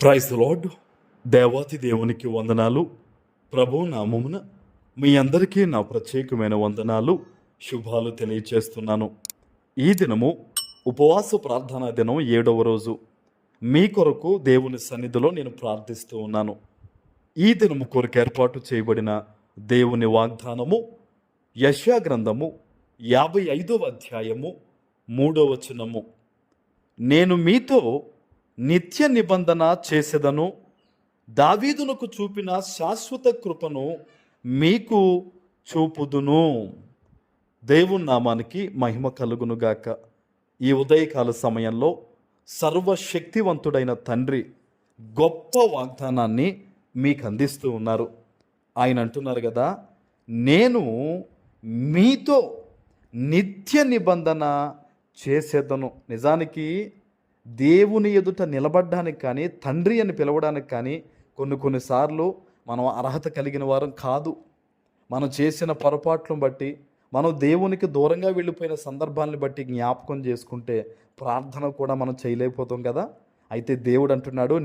Praise lord. దేవాతి దేవునికి వందనాలు. ప్రభు నామమున మీ అందరికీ నా ప్రత్యేకమైన వందనాలు, శుభాలు తెలియచేస్తున్నాను. ఈ దినము ఉపవాస ప్రార్థనా దినం 7వ రోజు. మీ కొరకు దేవుని సన్నిధిలో నేను ప్రార్థిస్తూ ఉన్నాను. ఈ దినము కొరకు ఏర్పాటు చేయబడిన దేవుని వాగ్దానము యెషయా గ్రంథము 55వ అధ్యాయము 3వ వచనము. నేను మీతో నిత్య నిబంధన చేసేదను, దావీదునకు చూపిన శాశ్వత కృపను మీకు చూపుదును. దేవుని నామానికి మహిమ కలుగునుగాక. ఈ ఉదయకాల సమయంలో సర్వశక్తివంతుడైన తండ్రి గొప్ప వాగ్దానాన్ని మీకు అందిస్తూ ఉన్నారు. ఆయన అంటున్నారు కదా, నేను మీతో నిత్య నిబంధన చేసేదను. నిజానికి దేవుని ఎదుట నిలబడడానికి కానీ, తండ్రి అని పిలవడానికి కానీ కొన్నిసార్లు మనం అర్హత కలిగిన వారం కాదు. మనం చేసిన పొరపాట్లను బట్టి, మనం దేవునికి దూరంగా వెళ్ళిపోయిన సందర్భాలను బట్టి జ్ఞాపకం చేసుకుంటే ప్రార్థన కూడా మనం చేయలేకపోతాం కదా. అయితే దేవుడు అంటున్నాడు,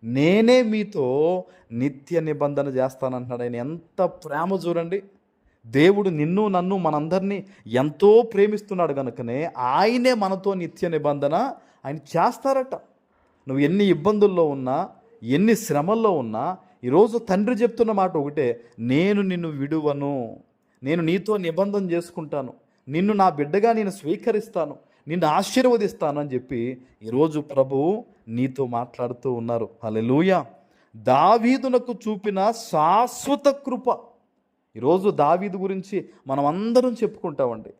నేనే మీతో నిత్య నిబంధన చేస్తానంటున్నాడు. ఆయన ఎంత ప్రేమ చూడండి. దేవుడు నిన్ను నన్ను మనందరినీ ఎంతో ప్రేమిస్తున్నాడు కనుకనే ఆయనే మనతో నిత్య నిబంధన ఆయన చేస్తారట. నువ్వు ఎన్ని ఇబ్బందుల్లో ఉన్నా, ఎన్ని శ్రమల్లో ఉన్నా, ఈరోజు తండ్రి చెప్తున్న మాట ఒకటే, నేను నిన్ను విడువను, నేను నీతో నిబంధన చేసుకుంటాను, నిన్ను నా బిడ్డగా నేను స్వీకరిస్తాను, నిన్ను ఆశీర్వదిస్తాను అని చెప్పి ఈరోజు ప్రభువు నీతో మాట్లాడుతూ ఉన్నారు. హల్లెలూయా. దావీదునకు చూపిన శాశ్వత కృప. ఈరోజు దావీదు గురించి మనం అందరం చెప్పుకుంటామండి.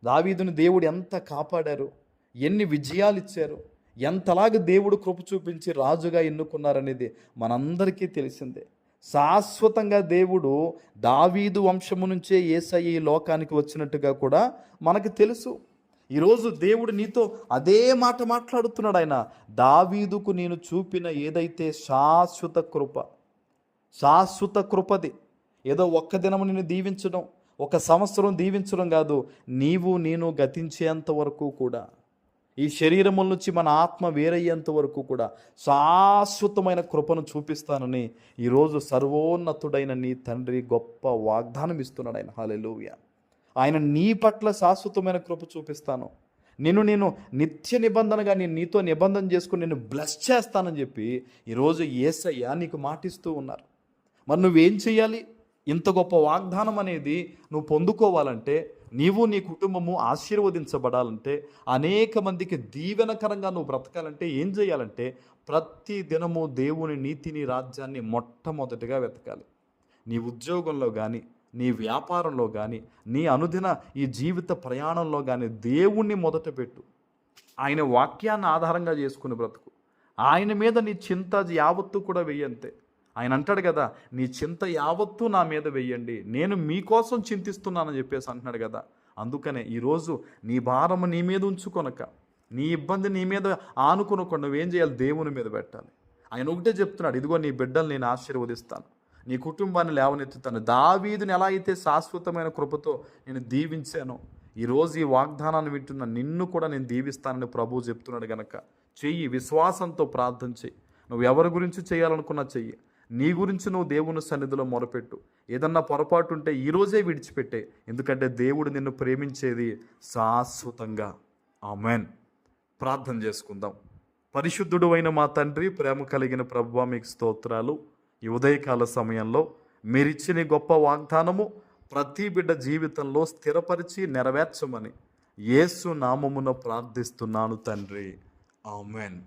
దావీదుని దేవుడు ఎంత కాపాడారు, ఎన్ని విజయాలు ఇచ్చారు, ఎంతలాగా దేవుడు కృప చూపించి రాజుగా ఎన్నుకున్నారనేది మనందరికీ తెలిసిందే. శాశ్వతంగా దేవుడు దావీదు వంశము నుంచే యేసయ్య ఈ లోకానికి వచ్చినట్టుగా కూడా మనకు తెలుసు. ఈరోజు దేవుడు నీతో అదే మాట మాట్లాడుతున్నాడు. ఆయన దావీదుకు నేను చూపిన ఏదైతే శాశ్వత కృపది. ఏదో ఒక్క దినము నిన్ను దీవించడం, ఒక సంవత్సరం దీవించడం కాదు, నేను గతించేంత వరకు కూడా, ఈ శరీరముల నుంచి మన ఆత్మ వేరయ్యేంత వరకు కూడా శాశ్వతమైన కృపను చూపిస్తానని ఈరోజు సర్వోన్నతుడైన నీ తండ్రి గొప్ప వాగ్దానం ఇస్తున్నాడు. ఆయన హల్లెలూయా. ఆయన నీ పట్ల శాశ్వతమైన కృప చూపిస్తాను, నేను నిత్య నిబంధనగా నీతో నిబంధన చేసుకుని నిన్ను బ్లెస్ చేస్తానని చెప్పి ఈరోజు యేసయ్య నీకు మాటిస్తూ ఉన్నారు. మరి నువ్వేం చేయాలి? ఇంత గొప్ప వాగ్దానం అనేది నువ్వు పొందుకోవాలంటే, నీవు నీ కుటుంబము ఆశీర్వదించబడాలంటే, అనేక మందికి దీవెనకరంగా నువ్వు బ్రతకాలంటే ఏం చేయాలంటే, ప్రతి దినము దేవుని నీతిని రాజ్యాన్ని మొట్టమొదటిగా వెతకాలి. నీ ఉద్యోగంలో కానీ, నీ వ్యాపారంలో కానీ, నీ అనుదిన ఈ జీవిత ప్రయాణంలో కానీ దేవుణ్ణి మొదట పెట్టు. ఆయన వాక్యాన్ని ఆధారంగా చేసుకుని బ్రతుకు. ఆయన మీద నీ చింత యావత్తు కూడా వెయ్యంతే. ఆయన అంటాడు కదా, నీ చింత యావత్తు నా మీద వెయ్యండి, నేను మీకోసం చింతిస్తున్నానని చెప్పేసి అంటున్నాడు కదా. అందుకనే ఈరోజు నీ భారము నీ మీద ఉంచుకొనక, నీ ఇబ్బంది నీ మీద ఆనుకొనకుండా నువ్వేం చేయాలి? దేవుని మీద పెట్టాలి. ఆయన ఒకటే చెప్తున్నాడు, ఇదిగో నీ బిడ్డలు నేను ఆశీర్వదిస్తాను, నీ కుటుంబాన్ని లేవనెత్తుతాను. దావీదుని ఎలా అయితే శాశ్వతమైన కృపతో నేను దీవించానో, ఈరోజు ఈ వాగ్దానాన్ని వింటున్న నిన్ను కూడా నేను దీవిస్తానని ప్రభువు చెప్తున్నాడు కనుక చెయ్యి. విశ్వాసంతో ప్రార్థన చెయ్యి. నువ్వు ఎవరి గురించి చేయాలనుకున్నా చెయ్యి. నీ గురించి నువ్వు దేవుని సన్నిధిలో మొరపెట్టు. ఏదన్నా పొరపాటు ఉంటే ఈరోజే విడిచిపెట్టే, ఎందుకంటే దేవుడు నిన్ను ప్రేమించేది శాశ్వతంగా. ఆమెన్. ప్రార్థన చేసుకుందాం. పరిశుద్ధుడు అయిన మా తండ్రి, ప్రేమ కలిగిన ప్రభువా, మీకు స్తోత్రాలు. ఈ ఉదయకాల సమయంలో మీరిచ్చిన గొప్ప వాగ్దానము ప్రతి బిడ్డ జీవితంలో స్థిరపరిచి నెరవేర్చమని యేసు నామమున ప్రార్థిస్తున్నాను తండ్రి. ఆమెన్.